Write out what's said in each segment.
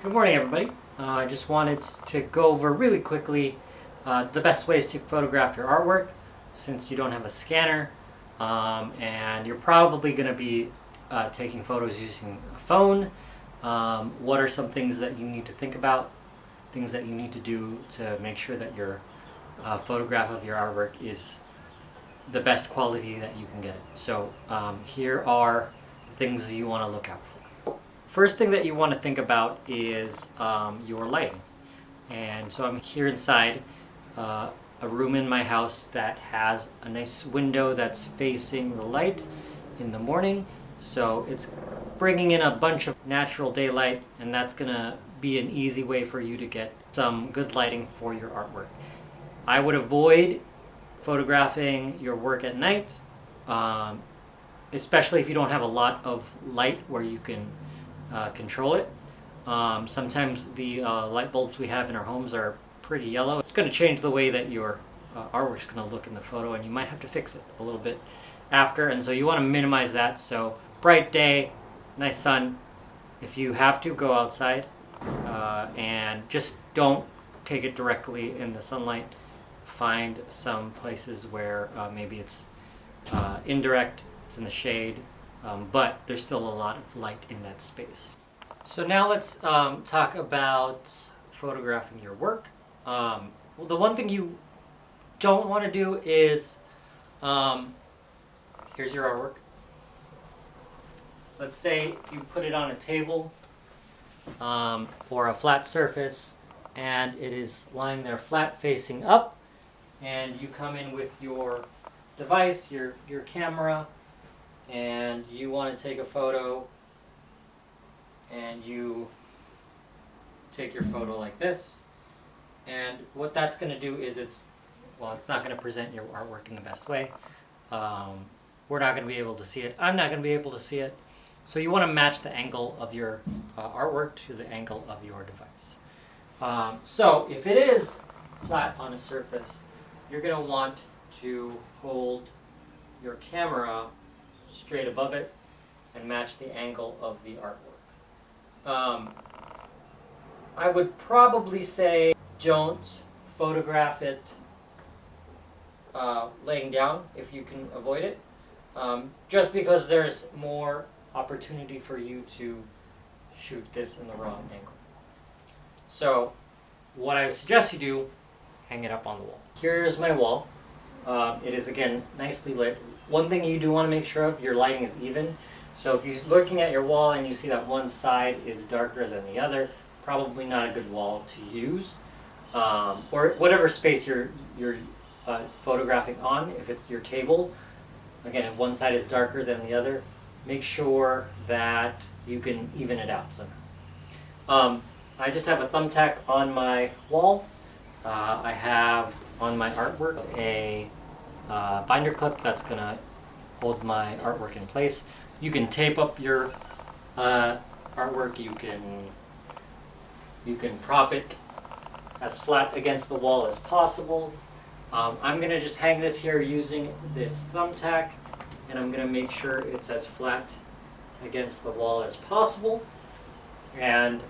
Good morning, everybody. I just wanted to go over really quickly the best ways to photograph your artwork since you don't have a scanner and you're probably going to be taking photos using a phone. What are some things that you need to think about, things that you need to do to make sure that your photograph of your artwork is the best quality that you can get it. So here are the things you want to look out for. First thing that you want to think about is your lighting. And so I'm here inside a room in my house that has a nice window that's facing the light in the morning. So it's bringing in a bunch of natural daylight, and that's going to be an easy way for you to get some good lighting for your artwork. I would avoid photographing your work at night, especially if you don't have a lot of light where you can control it. Sometimes the light bulbs we have in our homes are pretty yellow. It's going to change the way that your artwork is going to look in the photo, and you might have to fix it a little bit after, and so you want to minimize that. So bright day, nice sun. If you have to, go outside and just don't take it directly in the sunlight. Find some places where maybe it's indirect, it's in the shade, but there's still a lot of light in that space. So now let's talk about photographing your work. Well, the one thing you don't want to do is, here's your artwork. Let's say you put it on a table or a flat surface, and it is lying there flat facing up, and you come in with your device, your camera, and you want to take a photo, and you take your photo like this, and what that's going to do is it's not going to present your artwork in the best way. We're not going to be able to see it. I'm not going to be able to see it. So you want to match the angle of your artwork to the angle of your device. So if it is flat on a surface, you're going to want to hold your camera straight above it and match the angle of the artwork. I would probably say don't photograph it laying down if you can avoid it, just because there's more opportunity for you to shoot this in the wrong angle. So what I suggest you do, hang it up on the wall. Here's my wall. It is, again, nicely lit. One thing you do want to make sure of, your lighting is even. So if you're looking at your wall and you see that one side is darker than the other, probably not a good wall to use. Or whatever space you're photographing on, if it's your table, again, if one side is darker than the other, make sure that you can even it out somehow. I just have a thumbtack on my wall. I have on my artwork a binder clip that's going to hold my artwork in place. You can tape up your artwork. You can prop it as flat against the wall as possible. I'm going to just hang this here using this thumbtack, and I'm going to make sure it's as flat against the wall as possible. And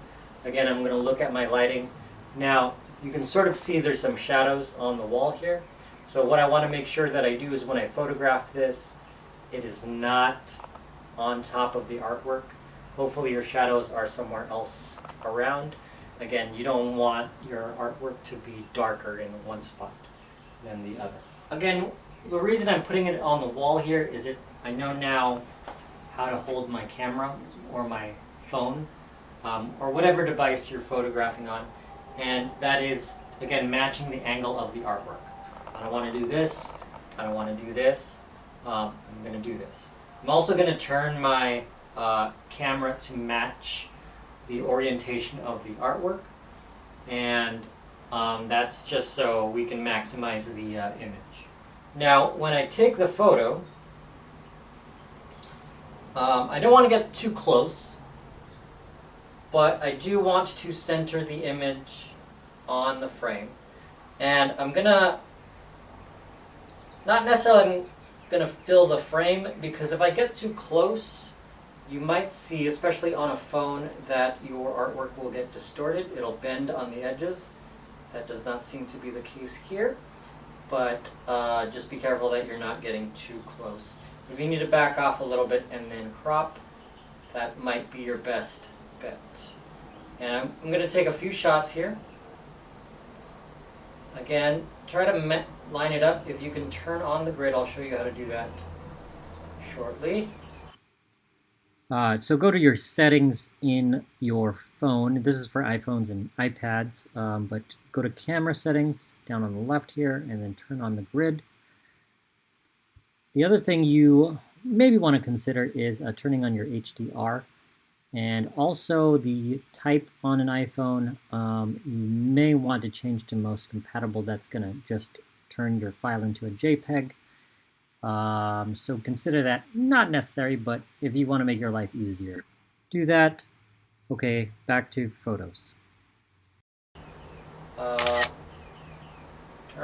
again, I'm going to look at my lighting. Now, you can sort of see there's some shadows on the wall here. So what I want to make sure that I do is when I photograph this, it is not on top of the artwork. Hopefully your shadows are somewhere else around. Again, you don't want your artwork to be darker in one spot than the other. Again, the reason I'm putting it on the wall here is I know now how to hold my camera or my phone or whatever device you're photographing on, and that is, again, matching the angle of the artwork. I don't want to do this, I don't want to do this, I'm going to do this. I'm also going to turn my camera to match the orientation of the artwork, and that's just so we can maximize the image. Now, when I take the photo, I don't want to get too close, but I do want to center the image on the frame. And I'm not necessarily going to fill the frame, because if I get too close, You might see, especially on a phone, that your artwork will get distorted. It'll bend on the edges. That does not seem to be the case here, but just be careful that you're not getting too close. If you need to back off a little bit and then crop, that might be your best bet. And I'm going to take a few shots here. Again, try to line it up. If you can turn on the grid, I'll show you how to do that shortly. So go to your settings in your phone. This is for iPhones and iPads, but go to camera settings down on the left here and then turn on the grid. The other thing you maybe want to consider is turning on your HDR and also the type on an iPhone. You may want to change to most compatible. That's going to just turn your file into a JPEG. So consider that not necessary, but if you want to make your life easier, do that. Okay, back to photos. Turn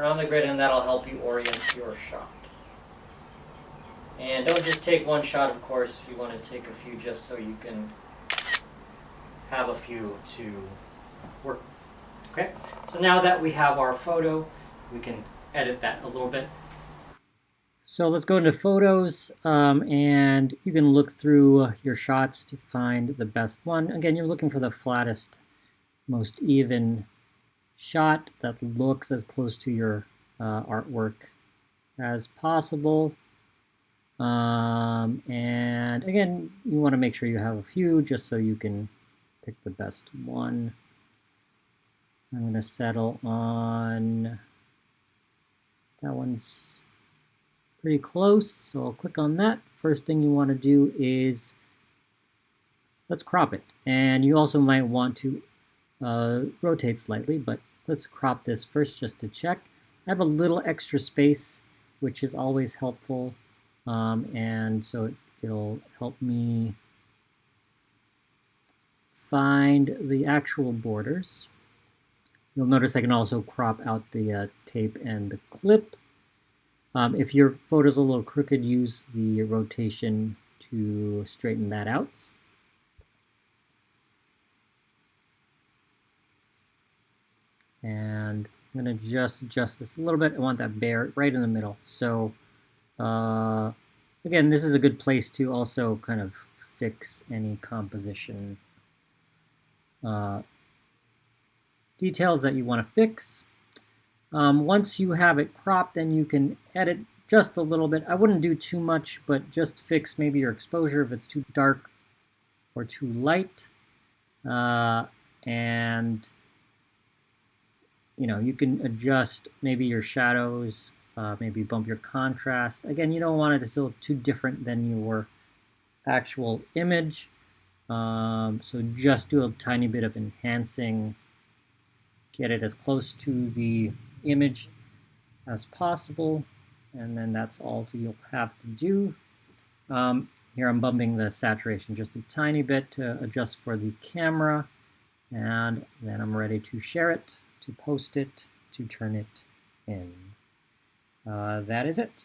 on the grid and that'll help you orient your shot. And don't just take one shot, of course. You want to take a few just so you can have a few to work. Okay, so now that we have our photo, we can edit that a little bit. So let's go into photos, and you can look through your shots to find the best one. Again, you're looking for the flattest, most even shot that looks as close to your artwork as possible. And again, you want to make sure you have a few just so you can pick the best one. I'm going to settle on that one's pretty close, so I'll click on that. First thing you want to do is let's crop it. And you also might want to rotate slightly, but let's crop this first just to check. I have a little extra space, which is always helpful, and so it'll help me find the actual borders. You'll notice I can also crop out the tape and the clip. If your photo's a little crooked, use the rotation to straighten that out. And I'm going to just adjust this a little bit. I want that bear right in the middle. So again, this is a good place to also kind of fix any composition details that you want to fix. Once you have it cropped, then you can edit just a little bit. I wouldn't do too much, but just fix maybe your exposure if it's too dark or too light. And you can adjust maybe your shadows, maybe bump your contrast. Again, you don't want it to look too different than your actual image. So just do a tiny bit of enhancing, get it as close to the image as possible, and then that's all you'll have to do. Here I'm bumping the saturation just a tiny bit to adjust for the camera, and then I'm ready to share it, to post it, to turn it in. That is it.